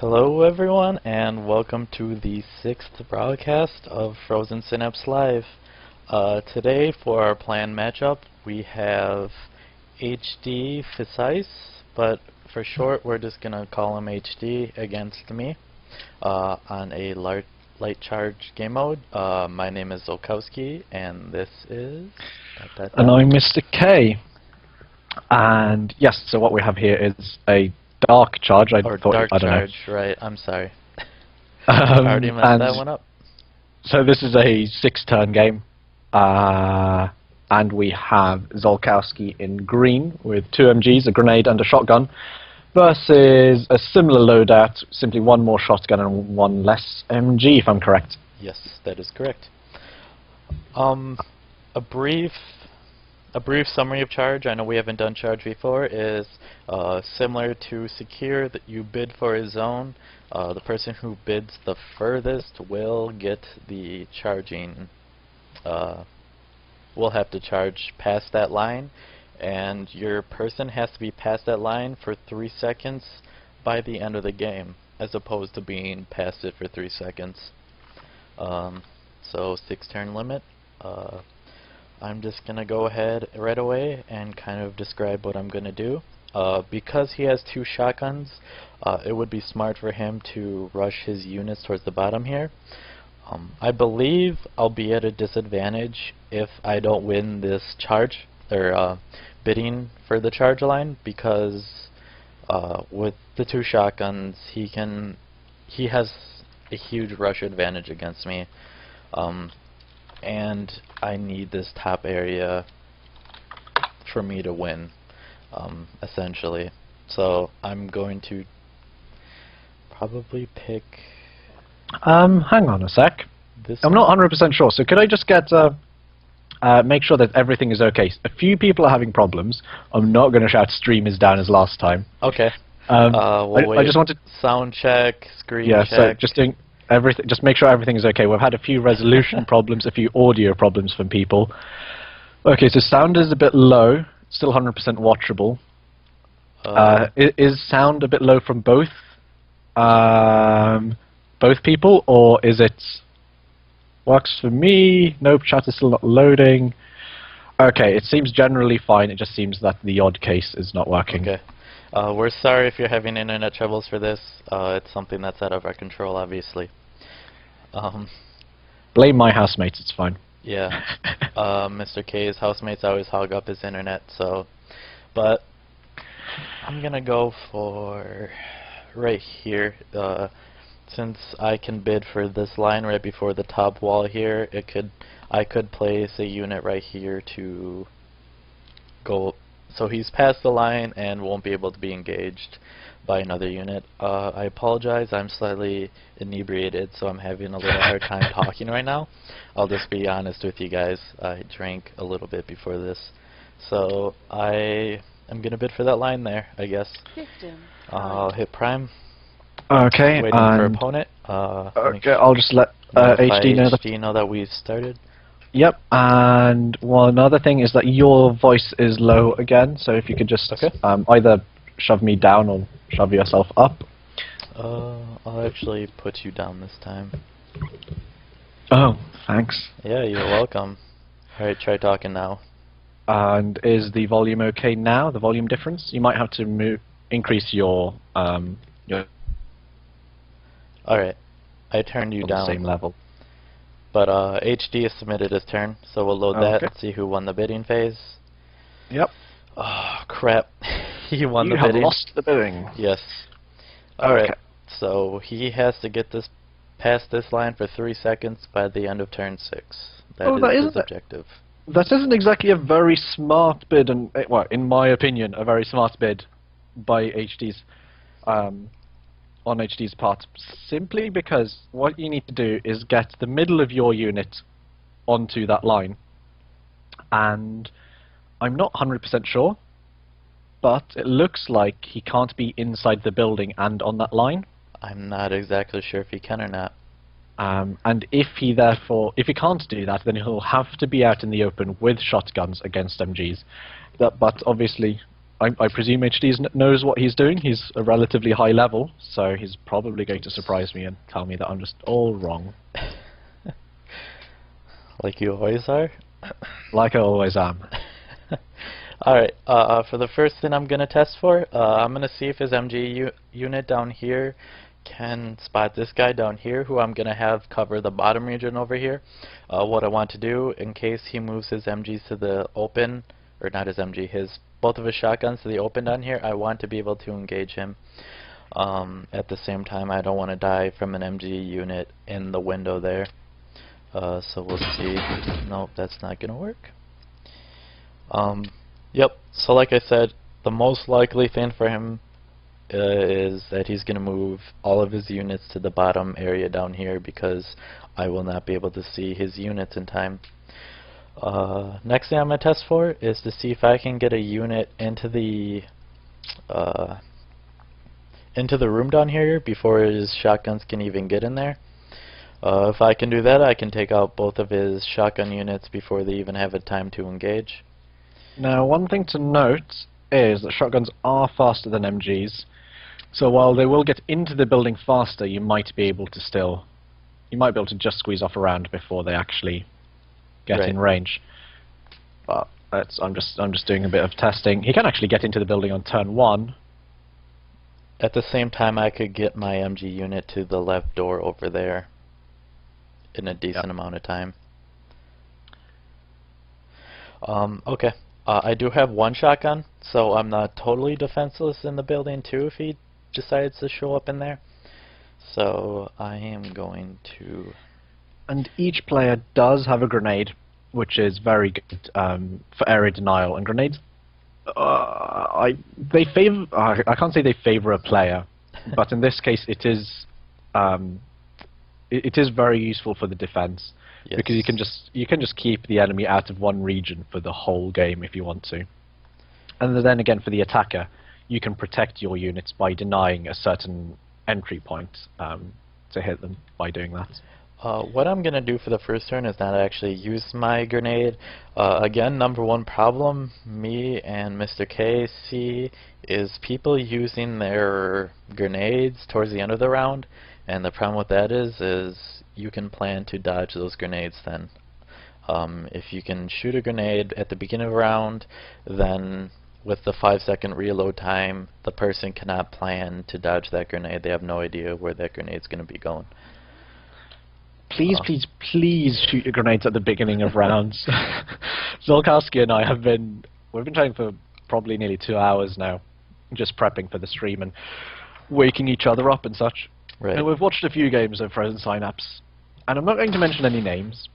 Hello everyone, and welcome to the 6th broadcast of Frozen Synapse Live. Today for our planned matchup we have HD Precise, but for short we're just going to call him HD against me on a light charge game mode. My name is Zolkowski and this is... And I'm Mr. K. And yes, so what we have here is a dark charge. Dark charge, right, I'm sorry. I already messed that one up. So this is a 6-turn game. And we have Zolkowski in green with 2 MGs, a grenade and a shotgun, versus a similar loadout, simply 1 more shotgun and 1 less MG, if I'm correct. Yes, that is correct. A brief summary of charge, I know we haven't done charge before, is similar to secure, that you bid for a zone. The person who bids the furthest will get the charging, will have to charge past that line, and your person has to be past that line for 3 seconds by the end of the game, as opposed to being past it for 3 seconds. So 6-turn limit. I'm just going to go ahead right away and kind of describe what I'm going to do. Because he has 2 shotguns, it would be smart for him to rush his units towards the bottom here. I believe I'll be at a disadvantage if I don't win this charge, or bidding for the charge line, because with the 2 shotguns he has a huge rush advantage against me. And I need this top area for me to win, essentially. So I'm going to probably pick... hang on a sec. I'm not 100% sure, so could I just get... make sure that everything is okay. A few people are having problems. I'm not going to shout stream is down as last time. Okay. I just wanted... Sound check, screen check. Yeah, so just doing... everything, just make sure everything is okay. We've had a few resolution problems, a few audio problems from people. Okay, so sound is a bit low, still 100% watchable. Is sound a bit low from both people, or is it works for me? Nope, chat is still not loading. Okay, it seems generally fine. It just seems that the odd case is not working. Okay. We're sorry if you're having internet troubles for this. It's something that's out of our control, obviously. Blame my housemates, it's fine. Yeah. Mr. K's housemates always hog up his internet, so... But I'm gonna go for right here. Since I can bid for this line right before the top wall here, I could place a unit right here to go... So he's past the line and won't be able to be engaged by another unit. I apologize, I'm slightly inebriated, so I'm having a little hard time talking right now. I'll just be honest with you guys. I drank a little bit before this. So I am going to bid for that line there, I guess. I'll hit prime. Okay, waiting for opponent. Okay, I'll just let HD know that we've started. Yep, and one other thing is that your voice is low again, so if you could just either shove me down or shove yourself up. I'll actually put you down this time. Oh, thanks. Yeah, you're welcome. Alright, try talking now. And is the volume okay now, the volume difference? You might have to increase your... Alright, I turned you down. The same level. But HD has submitted his turn, so we'll load that and see who won the bidding phase. Yep. Oh, crap. He won the bidding. bidding. You have lost the bidding. Yes. Alright, so he has to get this past this line for 3 seconds by the end of turn 6. That is his objective. That isn't exactly a very smart bid, and well, in my opinion, a very smart bid by HD's on HD's part, simply because what you need to do is get the middle of your unit onto that line, and I'm not 100% sure, but it looks like he can't be inside the building and on that line. I'm not exactly sure if he can or not. And if he can't do that, then he'll have to be out in the open with shotguns against MGs. But obviously, I presume HDs knows what he's doing. He's a relatively high level, so he's probably going to surprise me and tell me that I'm just all wrong. Like you always are? Like I always am. Alright, for the first thing I'm going to test for, I'm going to see if his MG unit down here can spot this guy down here, who I'm going to have cover the bottom region over here. What I want to do, in case he moves his MGs to the open, or not his MG, both of his shotguns to the open down here, I want to be able to engage him. At the same time, I don't want to die from an MG unit in the window there. So we'll see. Nope, that's not going to work. Yep, so like I said, the most likely thing for him is that he's going to move all of his units to the bottom area down here, because I will not be able to see his units in time. Next thing I'm going to test for is to see if I can get a unit into the room down here before his shotguns can even get in there. If I can do that, I can take out both of his shotgun units before they even have a time to engage. Now, one thing to note is that shotguns are faster than MGs, so while they will get into the building faster, you might be able to just squeeze off around before they actually get in range. But I'm just doing a bit of testing. He can actually get into the building on turn 1. At the same time, I could get my MG unit to the left door over there in a decent amount of time. Okay. I do have one shotgun, so I'm not totally defenseless in the building too if he decides to show up in there. So I am going to... And each player does have a grenade, which is very good for area denial. And grenades, I can't say they favor a player, but in this case it is very useful for the defense. Yes. Because you can just keep the enemy out of one region for the whole game if you want to. And then again, for the attacker, you can protect your units by denying a certain entry point to hit them by doing that. What I'm going to do for the first turn is not actually use my grenade. Again, number one problem me and Mr. K see is people using their grenades towards the end of the round. And the problem with that is you can plan to dodge those grenades then. If you can shoot a grenade at the beginning of a round, then with the 5-second reload time, the person cannot plan to dodge that grenade. They have no idea where that grenade's going to be going. Please, please shoot your grenades at the beginning of rounds. Zolkowski and I we've been trying for probably nearly 2 hours now, just prepping for the stream and waking each other up and such. Right. And we've watched a few games of Frozen Synapse, and I'm not going to mention any names,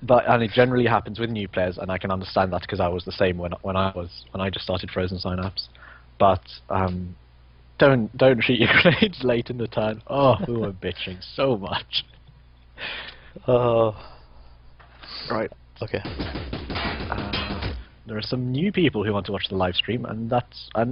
and it generally happens with new players, and I can understand that because I was the same when I just started Frozen Synapse. But don't shoot your grenades late in the turn. Oh, we were bitching so much. Right. Okay. There are some new people who want to watch the live stream, and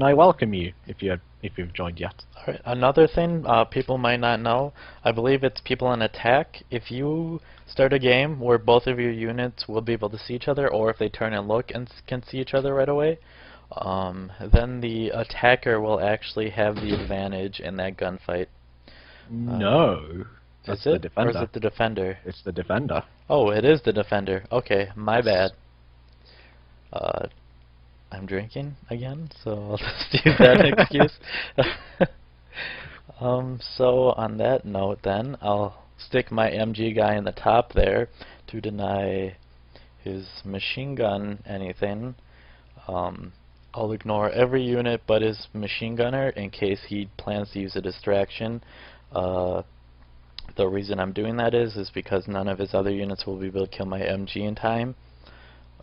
I welcome you if you've joined yet. All right. Another thing people might not know, I believe it's people in attack. If you start a game where both of your units will be able to see each other, or if they turn and look and can see each other right away, then the attacker will actually have the advantage in that gunfight. No. That's the defender. Or is it the defender? It's the defender. Oh, it is the defender. Okay, my bad. I'm drinking again, so I'll just use that excuse. So on that note then, I'll stick my MG guy in the top there to deny his machine gun anything. I'll ignore every unit but his machine gunner in case he plans to use a distraction. The reason I'm doing that is because none of his other units will be able to kill my MG in time.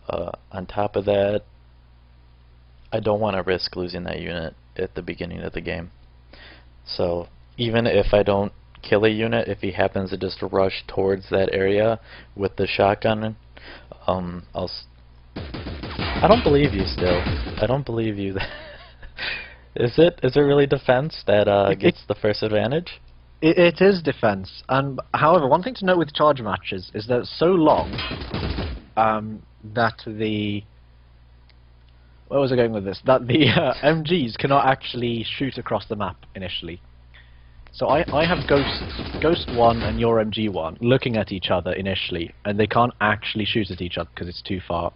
On top of that, I don't want to risk losing that unit at the beginning of the game. So even if I don't kill a unit, if he happens to just rush towards that area with the shotgun, I don't believe you still. I don't believe you. Is it really defense that gets the first advantage? It is defense. However, one thing to note with charge matches is that it's so long that where was I going with this? That the MGs cannot actually shoot across the map initially. So I have Ghost 1 and your MG 1 looking at each other initially, and they can't actually shoot at each other because it's too far.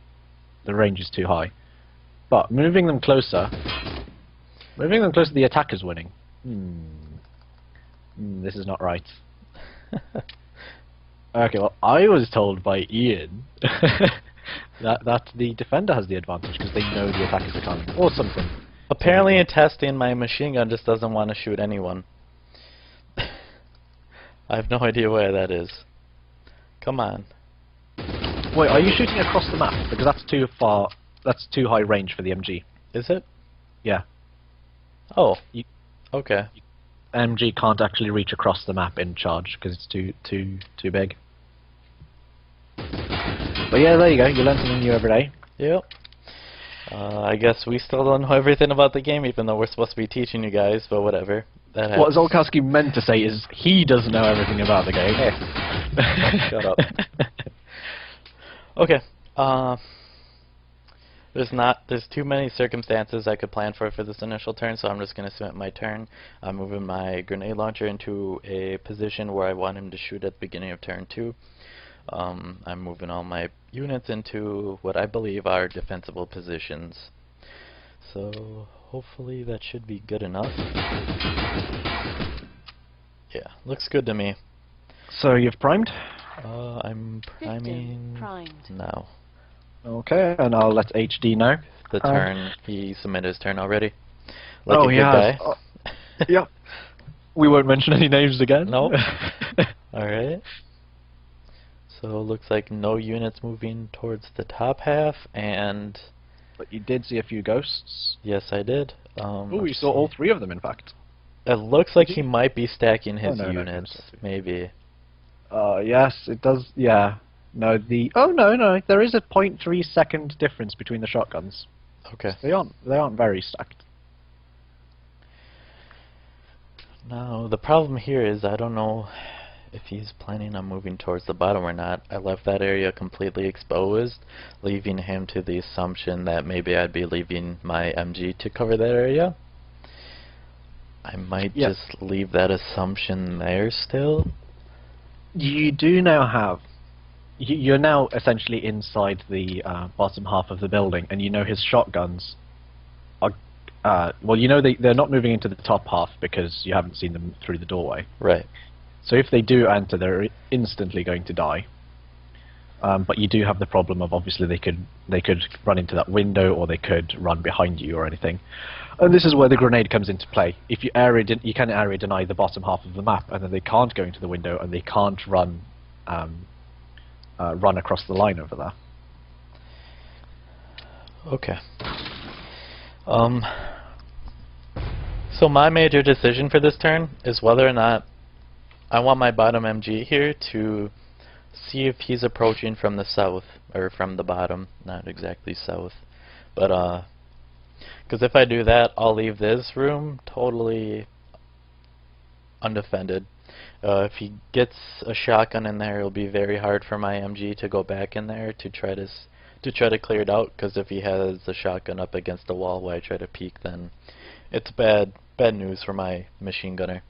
The range is too high. But moving them closer, the attacker's winning. This is not right. Okay, well, I was told by Ian that the defender has the advantage because they know the attackers are coming, or something. Apparently in testing, my machine gun just doesn't want to shoot anyone. I have no idea where that is. Come on. Wait, are you shooting across the map? Because that's too far. That's too high range for the MG. Is it? Yeah. Oh. Okay. MG can't actually reach across the map in charge because it's too big. But yeah, there you go. You learn something new every day. Yep. I guess we still don't know everything about the game, even though we're supposed to be teaching you guys. But whatever. That What Zolkowski meant to say is he doesn't know everything about the game. Shut up. Okay. There's too many circumstances I could plan for this initial turn, so I'm just going to submit my turn. I'm moving my grenade launcher into a position where I want him to shoot at the beginning of turn 2. I'm moving all my units into what I believe are defensible positions. So hopefully that should be good enough. Yeah, looks good to me. So you've primed? I'm priming now. Okay, and I'll let HD know. The turn, he submitted his turn already. Like a good yeah. guy. Yep. We won't mention any names again. Nope. Alright. So it looks like no units moving towards the top half, and... But you did see a few ghosts. Yes, I did. Oh, you saw all 3 of them, in fact. It looks like he might be stacking his no, units, maybe. Yes, it does, yeah. No, no, there is a 0.3 second difference between the shotguns. Okay. They aren't very stacked. Now, the problem here is I don't know if he's planning on moving towards the bottom or not. I left that area completely exposed, leaving him to the assumption that maybe I'd be leaving my MG to cover that area. I might just leave that assumption there still. You do now have... You're now essentially inside the bottom half of the building, and you know his shotguns are... well, you know they're not moving into the top half because you haven't seen them through the doorway. Right. So if they do enter, they're instantly going to die. But you do have the problem of obviously they could run into that window, or they could run behind you or anything. And this is where the grenade comes into play. If you you can area deny the bottom half of the map, and then they can't go into the window, and they can't run across the line over there. Okay. So my major decision for this turn is whether or not I want my bottom MG here to see if he's approaching from the south, or from the bottom, not exactly south, but because if I do that, I'll leave this room totally undefended. If he gets a shotgun in there, it'll be very hard for my MG to go back in there to try to clear it out. Because if he has a shotgun up against the wall while I try to peek, then it's bad news for my machine gunner.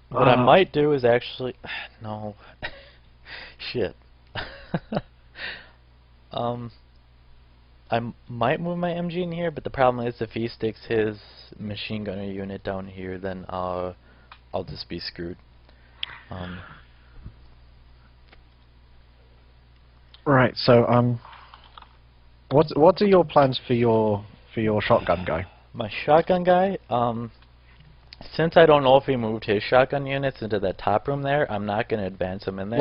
What I might do is actually no shit. I might move my MG in here, but the problem is if he sticks his machine gunner unit down here, then I'll just be screwed. Right. So what are your plans for your shotgun guy? My shotgun guy, since I don't know if he moved his shotgun units into that top room there, I'm not going to advance him in there.